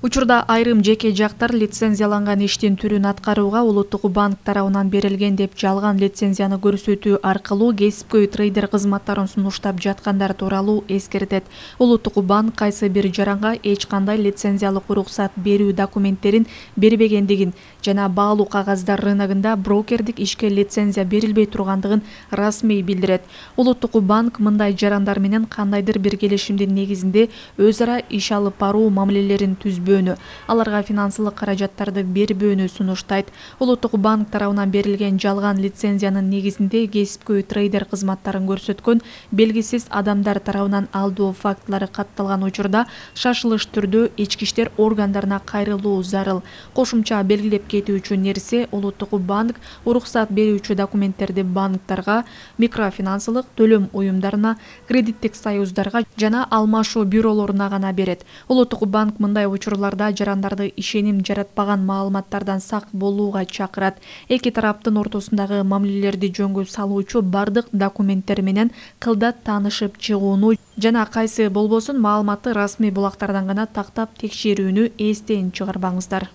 Учурда айрым жеке жактар лицензияланган иштин түрүн аткарууга Улуттук банк тарабынан берилген деп жалган лицензияны көрсөтүү аркылуу кесипкөй трейдер кызматтарын сунуштап жаткандар тууралуу эскертет. Улуттук банк кайсы бир жаранга эч кандай лицензиялык уруксат берүү документтерин бербегендигин жана баалуу кагаздар рыногунда брокердик ишке лицензия берилбей тургандыгын расмий билдирет. Улуттук банк мындай жарандар менен кандайдыр бир келишимдин негизинде өз ара иш алып баруу мамилелерин түзбөөнү, аларга финансылык каражаттарды бербөөнү сунуштайт. Улуттук банк тарабынан берилген жалган лицензиянын негизинде кесипкөй трейдер кызматтарын көрсөткөн белгисиз адамдар тарабынан алдоо фактылары катталган учурда шашылыш түрдө ички иштер органдарына кайрылуу зарыл. Кошумча белгилеп кетүүчү нерсе, Улуттук банк уруксат берүүчү документтерди банктарга, микрофинансылык төлөм уюмдарына, кредиттик союздарга жана алмашуу бюролоруна гана берет. Улуттук банк мындай учурларда жарандарды ишеним жаратпаган маалыматтардан сак болууга чакырат. Эки тараптын ортосундагы мамилелерди жөнгө салуучу бардык документтер менен кылдат таанышып чыгууну жана кайсы болбосун маалыматты расмий булактардан гана тактап текшерүүнү эстен чыгарбаңыздар.